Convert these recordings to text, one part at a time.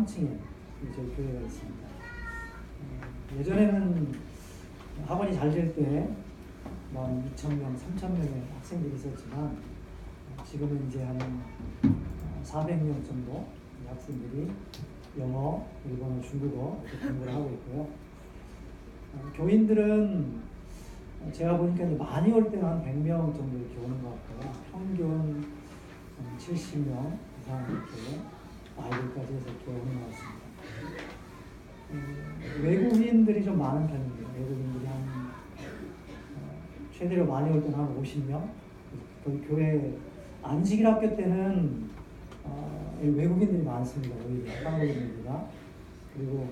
3층에 저희 교회가 있습니다. 예전에는 학원이 잘 될 때 2,000명, 3,000명의 학생들이 있었지만 지금은 이제 한 400명 정도 학생들이 영어, 일본어, 중국어 이렇게 공부를 하고 있고요. 교인들은 제가 보니까 이제 많이 올 때는 한 100명 정도 이렇게 오는 것 같고요. 평균 70명 이상 이렇게 아이들까지 해서 이렇게 오는 것 같습니다. 외국인들이 좀 많은 편입니다. 외국인들이 한 최대로 많이 올 때는 한 50명. 거기 교회 안식일 학교 때는 외국인들이 많습니다. 오히려 한국인들보다. 그리고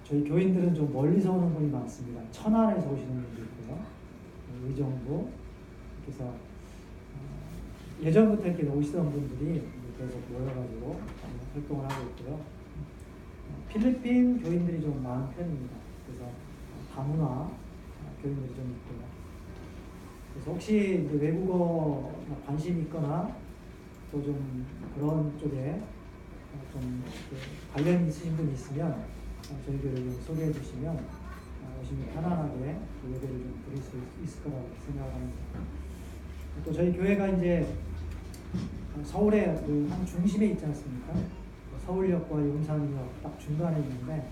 저희 교인들은 좀 멀리서 오는 분이 많습니다. 천안에서 오시는 분도 있고요. 의정부. 그래서 예전부터 이렇게 오시던 분들이 계속 모여가지고 활동을 하고 있고요. 필리핀 교인들이 좀 많은 편입니다. 그래서 다문화 교인들이 좀 있고요. 그래서 혹시 이제 외국어 관심이 있거나 또 좀 그런 쪽에 좀 관련이 있으신 분이 있으면 저희 교회를 좀 소개해 주시면 오시면 편안하게 예배를 좀 드릴 수 있을 거라고 생각합니다. 또 저희 교회가 이제 서울의 한 중심에 있지 않습니까? 서울역과 용산역 딱 중간에 있는데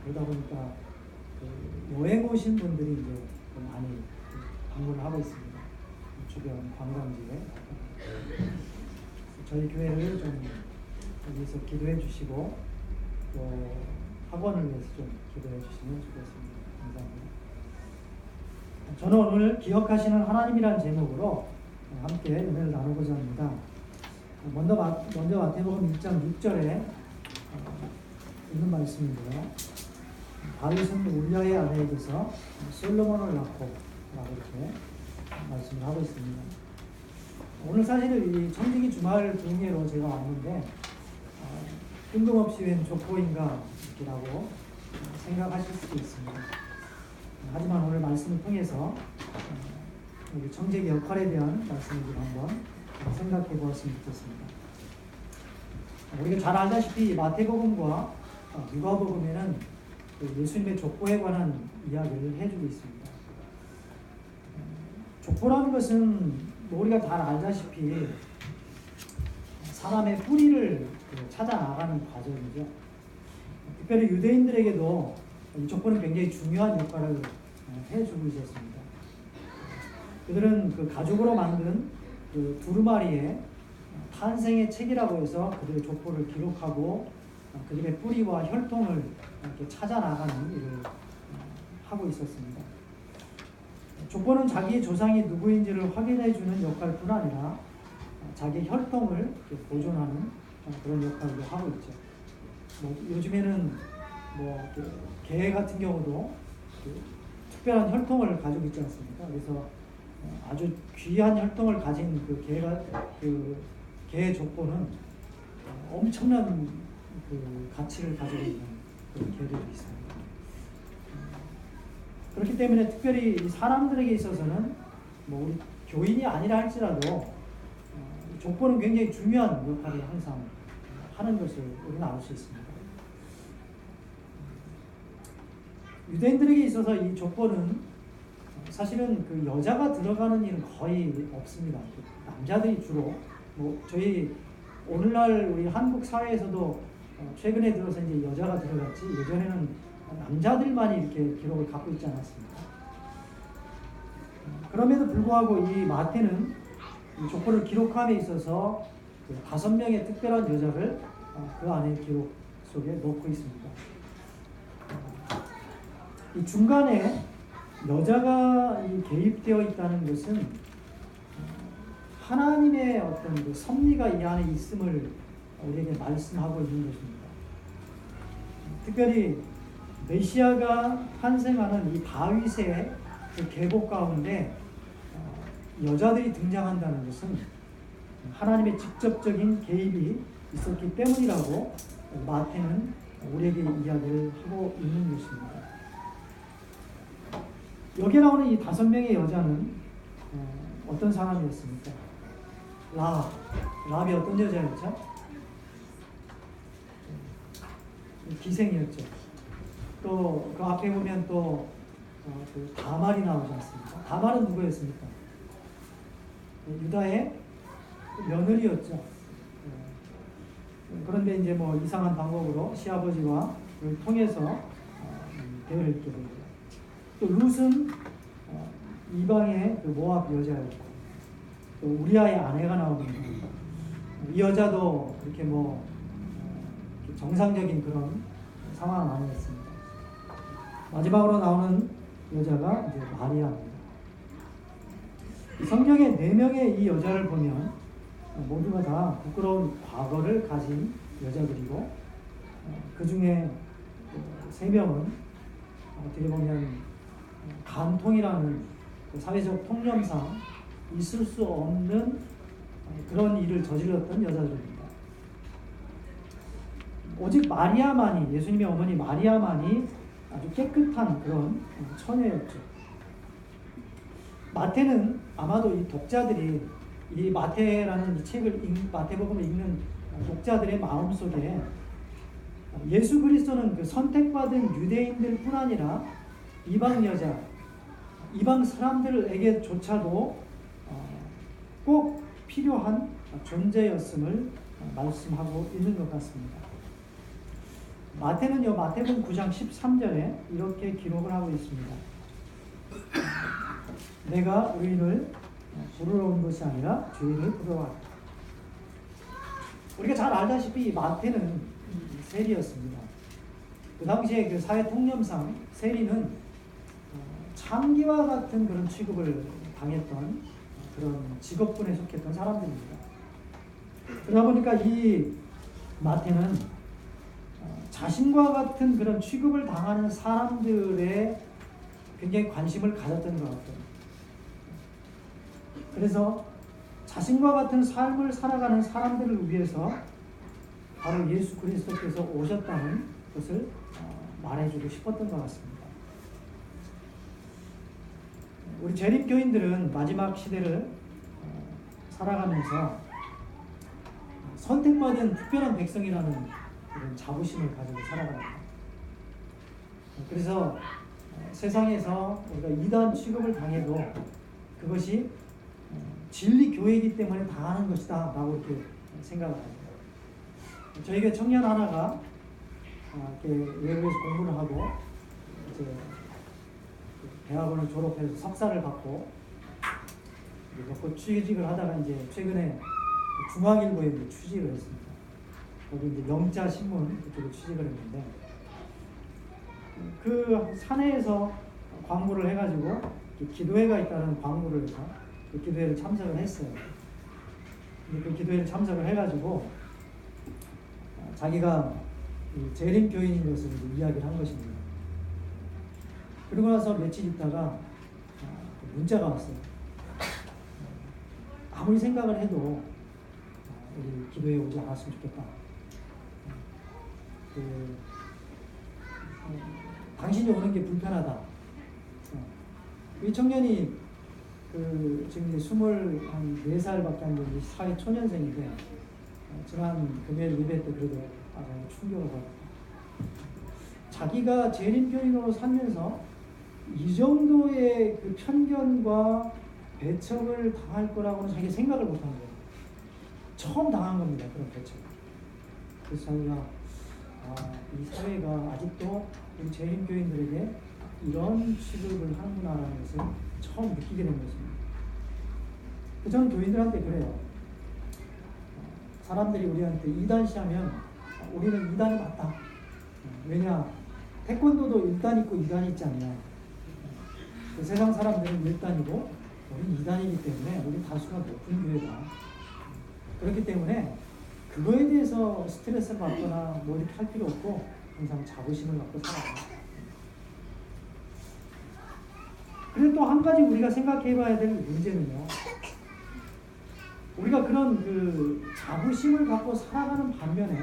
그러다 보니까 여행 오신 분들이 이제 많이 방문을 하고 있습니다. 주변 관광지에. 저희 교회를 좀 여기서 기도해 주시고 또 학원을 위해서 좀 기도해 주시면 좋겠습니다. 감사합니다. 저는 오늘 기억하시는 하나님이라는 제목으로 함께 은혜를 나누고자 합니다. 먼저 마태복음 1장 6절에 있는 말씀인데요. 다윗은 울리아의 아내에게서 솔로몬을 낳고 라고 이렇게 말씀을 하고 있습니다. 오늘 사실은 이 청지기 주말 등예로 제가 왔는데 뜬금없이 웬 족보인가 이라고 생각하실 수도 있습니다. 하지만 오늘 말씀을 통해서 우리 청지기 역할에 대한 말씀을 한번 생각해 보았으면 좋겠습니다. 우리가 잘 알다시피 마태복음과 누가복음에는 예수님의 족보에 관한 이야기를 해주고 있습니다. 족보라는 것은 우리가 잘 알다시피 사람의 뿌리를 찾아 나가는 과정이죠. 특별히 유대인들에게도 이 족보는 굉장히 중요한 역할을 해주고 있었습니다. 그들은 그 가죽으로 만든 그 두루마리에 탄생의 책이라고 해서 그들의 족보를 기록하고 그들의 뿌리와 혈통을 이렇게 찾아 나가는 일을 하고 있었습니다. 족보는 자기의 조상이 누구인지를 확인해주는 역할뿐 아니라 자기 혈통을 보존하는 그런 역할도 하고 있죠. 요즘에는 개 같은 경우도 특별한 혈통을 가지고 있지 않습니까? 그래서 아주 귀한 혈통을 가진 개의 족보는 엄청난 가치를 가지고 있는 그런 개들이 있습니다. 그렇기 때문에 특별히 사람들에게 있어서는 우리 교인이 아니라 할지라도 족보는 굉장히 중요한 역할을 항상 하는 것을 우리는 알 수 있습니다. 유대인들에게 있어서 이 족보는 사실은 그 여자가 들어가는 일은 거의 없습니다. 남자들이 주로 저희 오늘날 우리 한국 사회에서도 최근에 들어서 이제 여자가 들어갔지 예전에는 남자들만이 이렇게 기록을 갖고 있지 않았습니까? 그럼에도 불구하고 이 마태는 이 족보를 기록함에 있어서 5명의 특별한 여자를 그 안에 기록 속에 넣고 있습니다. 이 중간에 여자가 개입되어 있다는 것은 하나님의 어떤 그 섭리가 이 안에 있음을 우리에게 말씀하고 있는 것입니다. 특별히 메시아가 탄생하는 이 다윗의 그 계보 가운데 여자들이 등장한다는 것은 하나님의 직접적인 개입이 있었기 때문이라고 마태는 우리에게 이야기를 하고 있는 것입니다. 여기에 나오는 이 5명의 여자는 어떤 사람이었습니까? 라합이 어떤 여자였죠? 기생이었죠. 또 그 앞에 보면 또 그 다말이 나오지 않습니까? 다말은 누구였습니까? 유다의 며느리였죠. 그런데 이제 뭐 이상한 방법으로 시아버지와 통해서 대를 입게 됩니다. 또 룻은 이방의 그 모압 여자였고, 또 우리아의 아내가 나옵니다. 이 여자도 이렇게 뭐 정상적인 그런 상황 아니었습니다. 마지막으로 나오는 여자가 이제 마리아입니다. 성경에 4명의 이 여자를 보면 모두가 다 부끄러운 과거를 가진 여자들이고, 그 중에 3명은 어떻게 보면 간통이라는 사회적 통념상 있을 수 없는 그런 일을 저질렀던 여자들입니다. 오직 마리아만이, 예수님의 어머니 마리아만이 아주 깨끗한 그런 처녀였죠. 마태는 아마도 이 독자들이 이 마태라는 이 책을 마태복음을 읽는 독자들의 마음속에 예수 그리스도는 그 선택받은 유대인들뿐 아니라 이방 여자, 이방 사람들에게조차도 꼭 필요한 존재였음을 말씀하고 있는 것 같습니다. 마태는요, 마태복음 9장 13절에 이렇게 기록을 하고 있습니다. 내가 의인을 부르러 온 것이 아니라 죄인을 부르러 왔다. 우리가 잘 알다시피 마태는 세리였습니다. 그 당시에 그 사회 통념상 세리는 창기와 같은 그런 취급을 당했던 그런 직업군에 속했던 사람들입니다. 그러다 보니까 이 마태는 자신과 같은 그런 취급을 당하는 사람들의 굉장히 관심을 가졌던 것 같아요. 그래서 자신과 같은 삶을 살아가는 사람들을 위해서 바로 예수 그리스도께서 오셨다는 것을 말해주고 싶었던 것 같습니다. 우리 재림교인들은 마지막 시대를 살아가면서 선택받은 특별한 백성이라는 그런 자부심을 가지고 살아갑니다. 그래서 세상에서 우리가 이단 취급을 당해도 그것이 진리 교회이기 때문에 당하는 것이다 라고 이렇게 생각을 합니다. 저희가 청년 하나가 이렇게 외국에서 공부를 하고 이제 대학원을 졸업해서 석사를 받고 취직을 하다가 이제 최근에 중앙일보에 취직을 했습니다. 거기 이제 영자 신문 그쪽에 취직을 했는데 그 사내에서 광고를 해가지고 기도회가 있다는 광고를 해서 그 기도회를 참석을 했어요. 근데 그 기도회를 참석을 해가지고 자기가 재림 교인인 것을 이야기를 한 것입니다. 그러고 나서 며칠 있다가 문자가 왔어요. 아무리 생각을 해도 우리 기도에 오지 않았으면 좋겠다. 당신이 오는 게 불편하다. 이 청년이 지금 이제 24살밖에 안 되는 사회 초년생인데 지난 금요일 예배 때 그래도 아주 충격을 받았다. 자기가 재림교인으로 살면서 이 정도의 그 편견과 배척을 당할 거라고는 자기가 생각을 못한 거예요. 처음 당한 겁니다. 그런 배척. 그래서 자기가 이 사회가 아직도 우리 재림교인들에게 이런 취급을 하는구나라는 것을 처음 느끼게 된 것입니다. 저는 교인들한테 그래요. 사람들이 우리한테 이단시하면 우리는 이단이 맞다. 왜냐? 태권도도 1단 있고 2단이 있지 않냐. 그 세상 사람들은 1단이고 우리는 2단이기 때문에 우리 다수가 높은 교회다. 그렇기 때문에 그거에 대해서 스트레스를 받거나 뭐 이렇게 할 필요 없고 항상 자부심을 갖고 살아요. 그리고 또 한 가지 우리가 생각해 봐야 될 문제는요. 우리가 그런 그 자부심을 갖고 살아가는 반면에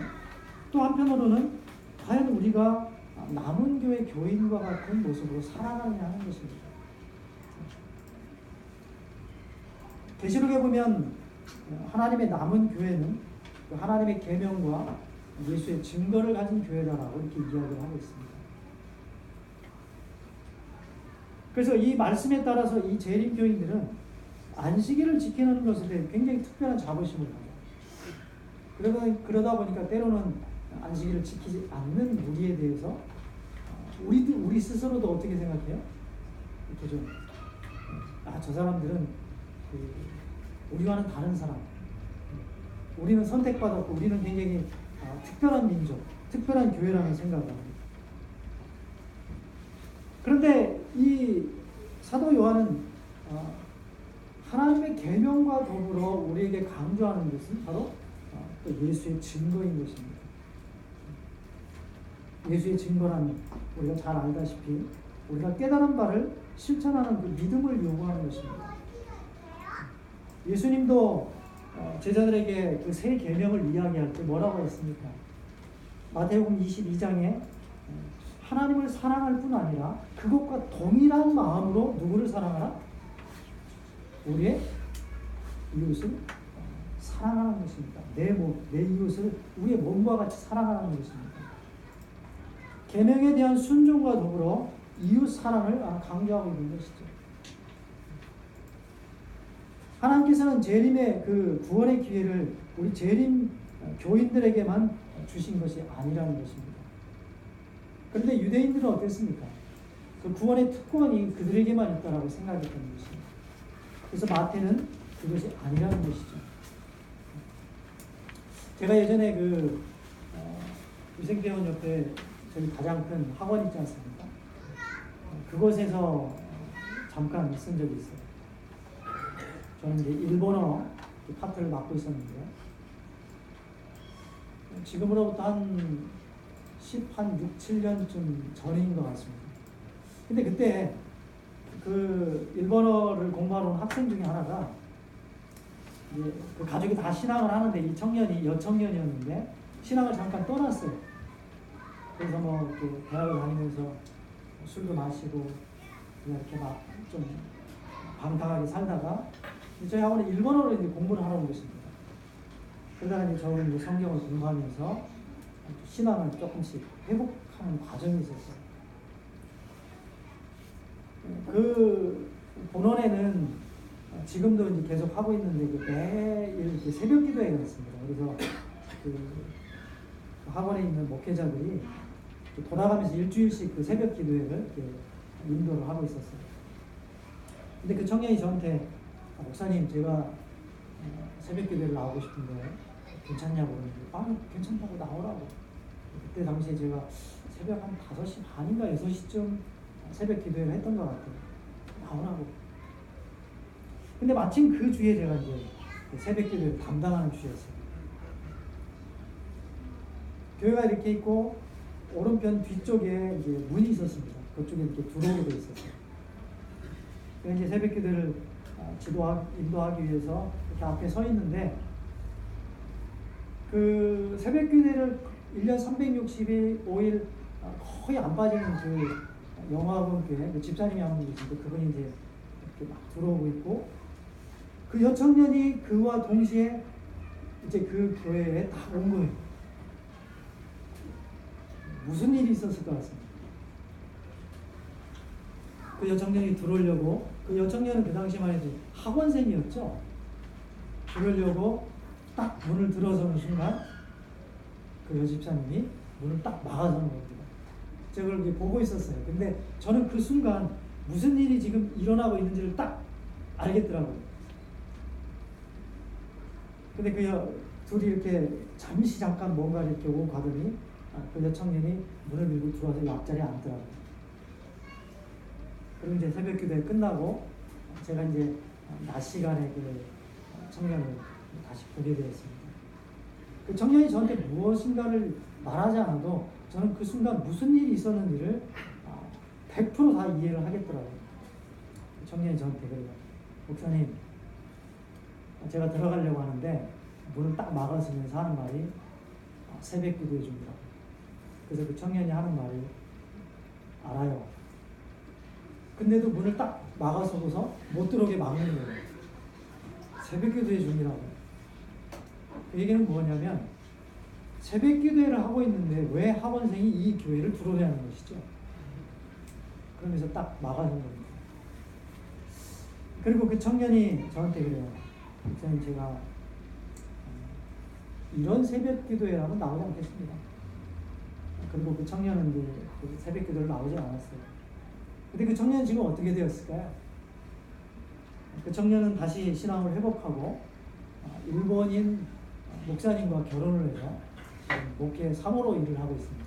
또 한편으로는 과연 우리가 남은 교회 교인과 같은 모습으로 살아가느냐 하는 것입니다. 계시록에 보면 하나님의 남은 교회는 하나님의 계명과 예수의 증거를 가진 교회다라고 이렇게 이야기를 하고 있습니다. 그래서 이 말씀에 따라서 이 재림 교인들은 안식일을 지키는 것에 대해 굉장히 특별한 자부심을 가져요. 그러다 보니까 때로는 안식일을 지키지 않는 우리에 대해서 우리 스스로도 어떻게 생각해요? 이렇게 좀 저 사람들은 우리와는 다른 사람, 우리는 선택받았고 우리는 굉장히 특별한 민족, 특별한 교회라는 생각을 합니다. 그런데 이 사도 요한은 하나님의 계명과 더불어 우리에게 강조하는 것은 바로 또 예수의 증거인 것입니다. 예수의 증거란 우리가 잘 알다시피 우리가 깨달은 바를 실천하는 그 믿음을 요구하는 것입니다. 예수님도 제자들에게 그 새 계명을 이야기할 때 뭐라고 했습니까? 마태복음 22장에 하나님을 사랑할 뿐 아니라 그것과 동일한 마음으로 누구를 사랑하라? 우리의 이웃을 사랑하는 것입니다. 내 이웃을 우리의 몸과 같이 사랑하는 것입니다. 계명에 대한 순종과 더불어 이웃 사랑을 강조하고 있는 것이죠. 하나님께서는 재림의 그 구원의 기회를 우리 재림 교인들에게만 주신 것이 아니라는 것입니다. 그런데 유대인들은 어땠습니까? 그 구원의 특권이 그들에게만 있다라고 생각했던 것입니다. 그래서 마태는 그것이 아니라는 것이죠. 제가 예전에 유생대원 옆에 저희 가장 큰 학원 있지 않습니까? 그곳에서 잠깐 쓴 적이 있어요. 저는 이제 일본어 파트를 맡고 있었는데요. 지금으로부터 한 6, 7년쯤 전인 것 같습니다. 근데 그때 그 일본어를 공부하러 온 학생 중에 하나가 이제 그 가족이 다 신앙을 하는데 이 청년이 여청년이었는데 신앙을 잠깐 떠났어요. 그래서 뭐 이렇게 대학을 다니면서 술도 마시고 그냥 이렇게 막 좀 방탕하게 살다가 저희 학원에 일본어로 이제 공부를 하러 온 것입니다. 그러다가 이제 저는 이제 성경을 공부하면서 신앙을 조금씩 회복하는 과정이 있었어요. 그 본원에는 지금도 이제 계속 하고 있는데 매일 새벽 기도회가 있습니다. 그래서 그 학원에 있는 목회자들이 돌아가면서 일주일씩 그 새벽 기도회를 인도를 하고 있었어요. 근데 그 청년이 저한테 목사님 제가 새벽 기도회를 나오고 싶은데 괜찮냐고 그러는데 괜찮다고 나오라고. 그때 당시에 제가 새벽 한 5시 반인가 6시쯤 새벽 기도회를 했던 것 같아요. 나오라고. 근데 마침 그 주에 제가 이제 새벽 기도회를 담당하는 주였어요. 교회가 이렇게 있고 오른편 뒤쪽에 이제 문이 있었습니다. 그쪽에 이렇게 들어오게 돼 있었어요. 그래서 이제 새벽 기도를 인도하기 위해서 이렇게 앞에 서 있는데 그 새벽 기도를 1년 365일 거의 안 빠지는 그 영화학원 교회 그 집사님이 하는 분 계신데 그분이 이제 이렇게 막 들어오고 있고 그 여청년이 그와 동시에 이제 그 교회에 딱 온 거예요. 무슨 일이 있었을 것 같습니다. 그 여청년이 들어오려고 그 여청년은 그 당시만 해도 학원생이었죠. 들어오려고 딱 문을 들어서는 순간 그 여집사님이 문을 딱 막아서는 겁니다. 제가 그걸 보고 있었어요. 근데 저는 그 순간 무슨 일이 지금 일어나고 있는지를 딱 알겠더라고요. 근데 그 둘이 이렇게 잠깐 뭔가 이렇게 오고 가더니 그 여청년이 문을 밀고 들어와서 앞자리에 앉더라고요. 그리고 이제 새벽 기도회 끝나고 제가 이제 낮 시간에 그 청년을 다시 보게 되었습니다. 그 청년이 저한테 무엇인가를 말하지 않아도 저는 그 순간 무슨 일이 있었는지를 100% 다 이해를 하겠더라고요. 그 청년이 저한테 그래요. 목사님, 제가 들어가려고 하는데 문을 딱 막았으면서 하는 말이 새벽 기도해 줍니다. 그래서 그 청년이 하는 말이 알아요. 근데도 문을 딱 막아서고서 못 들어오게 막는 거예요. 새벽 기도해 주니라고. 그 얘기는 뭐냐면 새벽 기도회를 하고 있는데 왜 학원생이 이 교회를 들어오냐 하는 것이죠. 그러면서 딱 막아준 겁니다. 그리고 그 청년이 저한테 그래요. 목사님, 제가 이런 새벽 기도회라면 나오지 않겠습니다. 그리고 그 청년은 이제 그 새벽 기도를 나오지 않았어요. 근데 그 청년은 지금 어떻게 되었을까요? 그 청년은 다시 신앙을 회복하고 일본인 목사님과 결혼을 해서 목회 사모로 일을 하고 있습니다.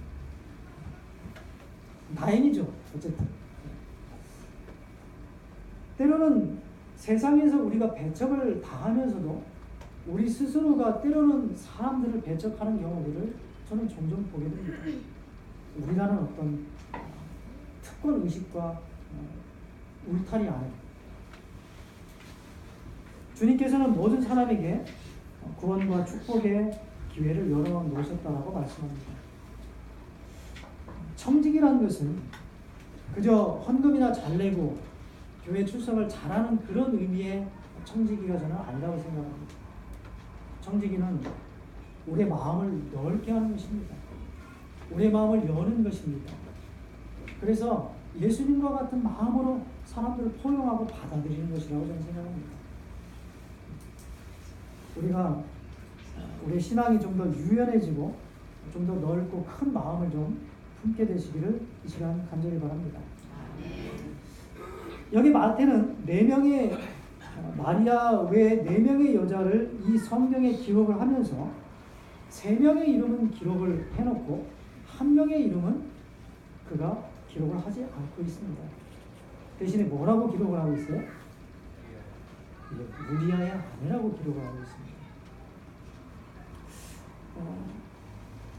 다행이죠. 어쨌든 때로는 세상에서 우리가 배척을 당하면서도 우리 스스로가 때로는 사람들을 배척하는 경우들을 저는 종종 보게 됩니다. 우리라는 어떤 특권 의식과 울타리 안에 주님께서는 모든 사람에게 구원과 축복의 기회를 열어 놓으셨다라고 말씀합니다. 청직이라는 것은 그저 헌금이나 잘 내고 교회 출석을 잘하는 그런 의미의 청지기가 저는 아니라고 생각합니다. 청지기는 우리의 마음을 넓게 하는 것입니다. 우리의 마음을 여는 것입니다. 그래서 예수님과 같은 마음으로 사람들을 포용하고 받아들이는 것이라고 저는 생각합니다. 우리가 우리의 신앙이 좀 더 유연해지고 좀 더 넓고 큰 마음을 좀 품게 되시기를 이 시간 간절히 바랍니다. 여기 마태는 4명의 마리아 외 4명의 여자를 이 성경에 기록을 하면서 3명의 이름은 기록을 해놓고 1명의 이름은 그가 기록을 하지 않고 있습니다. 대신에 뭐라고 기록을 하고 있어요? 우리아의 아내라고 기록을 하고 있습니다.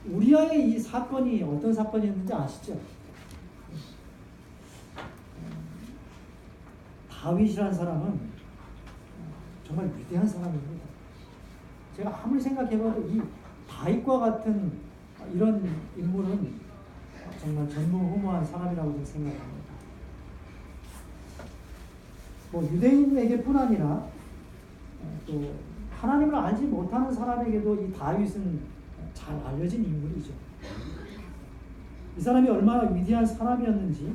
우리아의 이 사건이 어떤 사건이었는지 아시죠? 다윗이라는 사람은 정말 위대한 사람입니다. 제가 아무리 생각해봐도 이 다윗과 같은 이런 인물은 정말 전무후무한 사람이라고 생각합니다. 뭐 유대인에게뿐 아니라 또 하나님을 알지 못하는 사람에게도 이 다윗은 잘 알려진 인물이죠. 이 사람이 얼마나 위대한 사람이었는지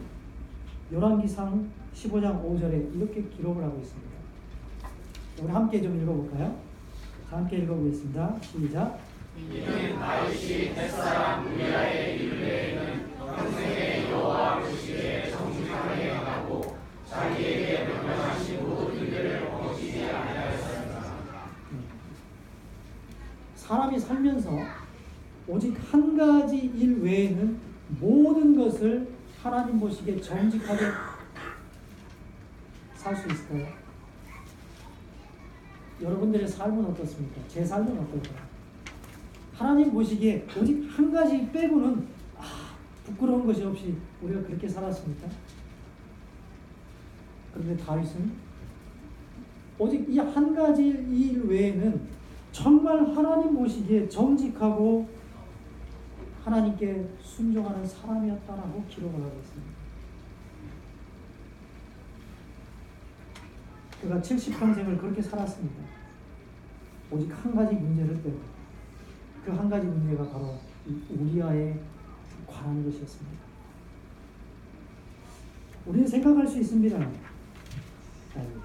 열왕기상 15장 5절에 이렇게 기록을 하고 있습니다. 우리 함께 좀 읽어볼까요? 자, 함께 읽어보겠습니다. 시작. 이는 다윗이 햇사람 우리아의 일 외에는 평생에 여호와 보시기에 정직하게 행하고 자기에게 명령하신 모든 일들을 어기지 아니하였습니다. 사람이 살면서 오직 한 가지 일 외에는 모든 것을 하나님 보시기에 정직하게 살 수 있을까요? 여러분들의 삶은 어떻습니까? 제 삶은 어떨까요? 하나님 보시기에 오직 한 가지 빼고는 부끄러운 것이 없이 우리가 그렇게 살았습니까? 그런데 다윗은 오직 이 한 가지 일 외에는 정말 하나님 보시기에 정직하고 하나님께 순종하는 사람이었다라고 기록을 하고 있습니다. 그가 70평생을 그렇게 살았습니다. 오직 한 가지 문제를 빼고 그 한 가지 문제가 바로 이 우리아에 관한 것이었습니다. 우리는 생각할 수 있습니다.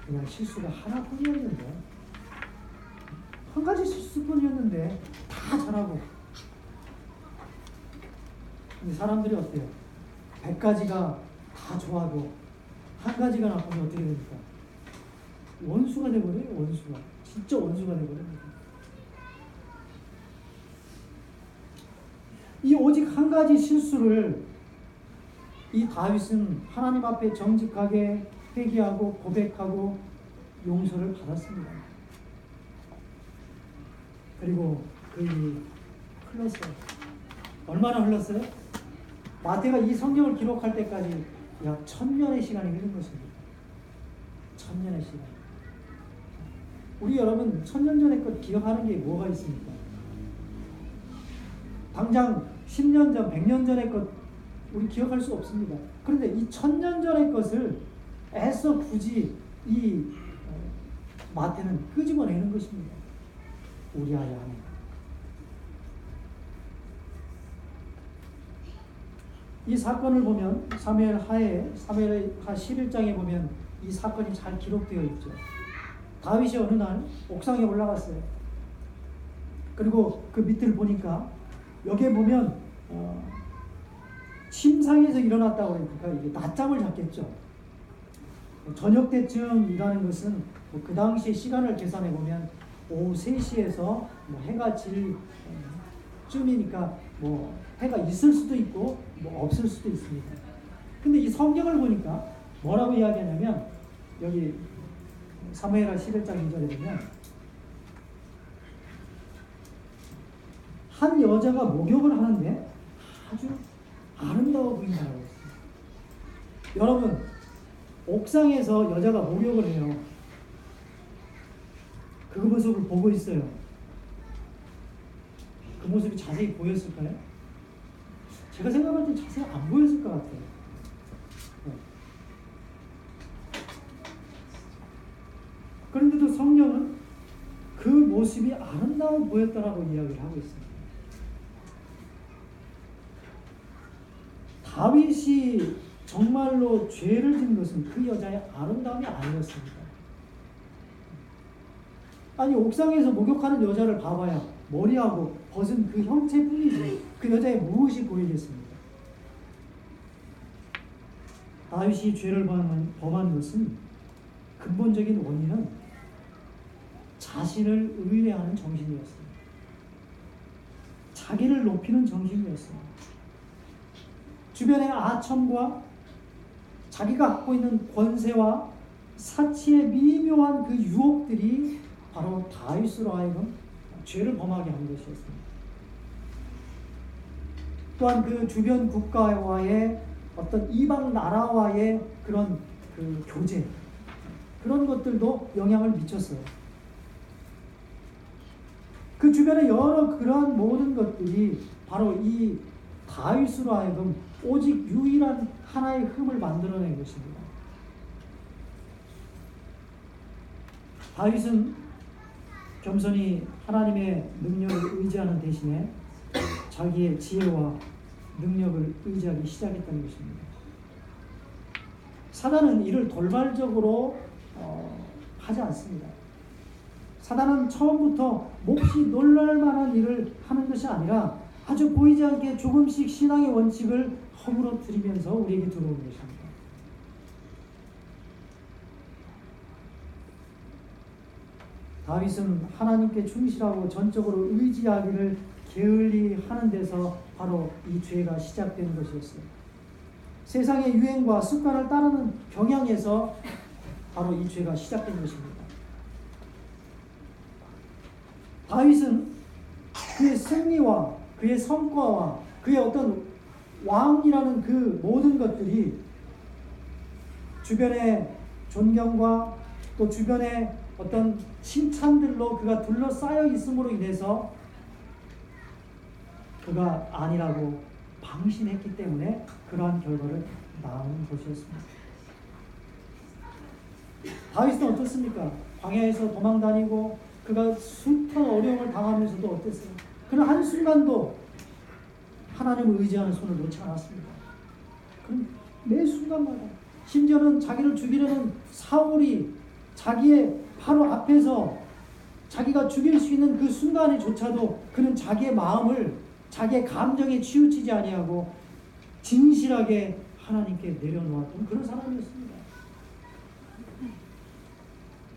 그냥 실수가 하나뿐이었는데 한 가지 실수뿐이었는데 다 잘하고 근데 사람들이 어때요? 100가지가 다 좋아도 한 가지가 나쁘면 어떻게 됩니까? 원수가 되버려요. 원수가 진짜 원수가 되버립니다. 이 오직 한 가지 실수를 이 다윗은 하나님 앞에 정직하게 회개하고 고백하고 용서를 받았습니다. 그리고 그 일이 흘렀어요. 얼마나 흘렀어요? 마태가 이 성경을 기록할 때까지 약 1000년의 시간이 흐른 것입니다. 1000년의 시간. 우리 여러분 1000년 전의 것 기억하는 게 뭐가 있습니까? 당장 10년 전, 100년 전의 것 우리 기억할 수 없습니다. 그런데 이 1000년 전의 것을 애써 굳이 이 마태는 끄집어내는 것입니다. 우리아의 아내. 이 사건을 보면 사무엘하 11장에 보면 이 사건이 잘 기록되어 있죠. 다윗이 어느 날 옥상에 올라갔어요. 그리고 그 밑을 보니까 여기에 보면 침상에서 일어났다고 그러니까 이게 낮잠을 잤겠죠. 저녁 때쯤 일하는 것은 그 당시에 시간을 계산해 보면 오후 3시에서 해가 질 쯤이니까 해가 있을 수도 있고 없을 수도 있습니다. 근데 이 성경을 보니까 뭐라고 이야기하냐면 여기 사무엘하 11장 2절에 보면 한 여자가 목욕을 하는데 아주 아름다워 보인다고 했어요. 여러분, 옥상에서 여자가 목욕을 해요. 그 모습을 보고 있어요. 그 모습이 자세히 보였을까요? 제가 생각할 때 자세히 안 보였을 것 같아요. 그런데도 성경은 그 모습이 아름다워 보였다라고 이야기를 하고 있습니다. 다윗이 정말로 죄를 지은 것은 그 여자의 아름다움이 아니었습니다. 아니, 옥상에서 목욕하는 여자를 봐봐야 머리하고 벗은 그 형체뿐이지 그 여자의 무엇이 보이겠습니까? 다윗이 죄를 범한 것은 근본적인 원인은 자신을 의뢰하는 정신이었습니다. 자기를 높이는 정신이었습니다. 주변의 아첨과 자기가 갖고 있는 권세와 사치의 미묘한 그 유혹들이 바로 다윗으로 하여금 죄를 범하게 한 것이었습니다. 또한 그 주변 국가와의 어떤 이방 나라와의 그런 그 교제, 그런 것들도 영향을 미쳤어요. 그 주변의 여러 그러한 모든 것들이 바로 이 다윗으로 하여금 오직 유일한 하나의 흠을 만들어낸 것입니다. 다윗은 겸손히 하나님의 능력을 의지하는 대신에 자기의 지혜와 능력을 의지하기 시작했다는 것입니다. 사단은 이를 돌발적으로 하지 않습니다. 사단은 처음부터 몹시 놀랄만한 일을 하는 것이 아니라 아주 보이지 않게 조금씩 신앙의 원칙을 허물어 들이면서 우리에게 들어오는 것입니다. 다윗은 하나님께 충실하고 전적으로 의지하기를 게을리 하는 데서 바로 이 죄가 시작된 것이었어요. 세상의 유행과 습관을 따르는 경향에서 바로 이 죄가 시작된 것입니다. 다윗은 그의 승리와 그의 성과와 그의 어떤 왕이라는 그 모든 것들이 주변의 존경과 또 주변의 어떤 칭찬들로 그가 둘러싸여 있음으로 인해서 그가 아니라고 방심했기 때문에 그러한 결과를 낳은 것이었습니다. 다윗은 어떻습니까? 광야에서 도망다니고 그가 숱한 어려움을 당하면서도 어땠어요? 그는 한순간도 하나님을 의지하는 손을 놓지 않았습니다. 그럼 매 순간마다 심지어는 자기를 죽이려는 사울이 자기의 바로 앞에서 자기가 죽일 수 있는 그 순간에조차도 그는 자기의 마음을 자기의 감정에 치우치지 아니하고 진실하게 하나님께 내려놓았던 그런 사람이었습니다.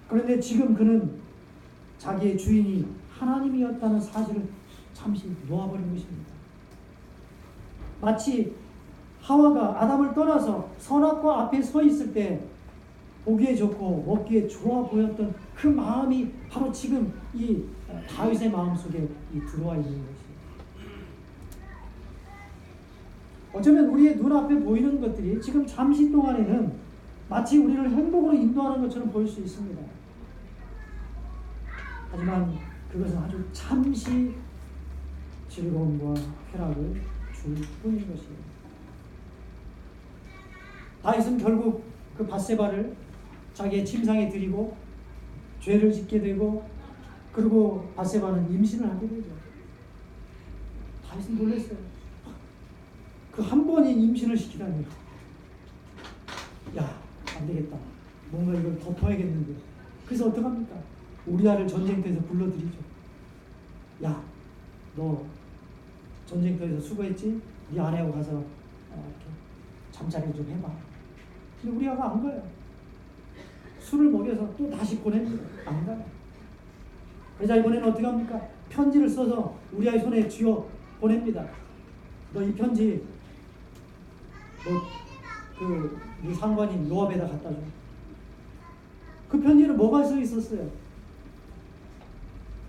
그런데 지금 그는 자기의 주인이 하나님이었다는 사실을 잠시 놓아버린 것입니다. 마치 하와가 아담을 떠나서 선악과 앞에 서 있을 때 보기에 좋고 먹기에 좋아 보였던 그 마음이 바로 지금 이 다윗의 마음속에 들어와 있는 것이에요. 어쩌면 우리의 눈앞에 보이는 것들이 지금 잠시 동안에는 마치 우리를 행복으로 인도하는 것처럼 보일 수 있습니다. 하지만 그것은 아주 잠시 즐거움과 쾌락을 줄 뿐인 것이에요. 다윗은 결국 그 밧세바를 자기의 침상에 들이고 죄를 짓게 되고 그리고 밧세바는 임신을 하게 되죠. 다윗은 놀랐어요. 그 한 번이 임신을 시키다니. 야, 안 되겠다. 뭔가 이걸 덮어야겠는데. 그래서 어떡합니까? 우리아를 전쟁터에서 불러들이죠. 야, 너 전쟁터에서 수고했지? 네 아내하고 가서 이렇게 잠자리 좀 해봐. 근데 우리아가 안 가요. 술을 먹여서 또 다시 보냅니다. 안 가요. 그러자 이번에는 어떻게 합니까? 편지를 써서 우리아의 손에 쥐어 보냅니다. 너 이 편지 네 상관인 요압에다 갖다 줘. 그 편지는 뭐가 써 있었어요?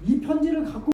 이 편지를 갖고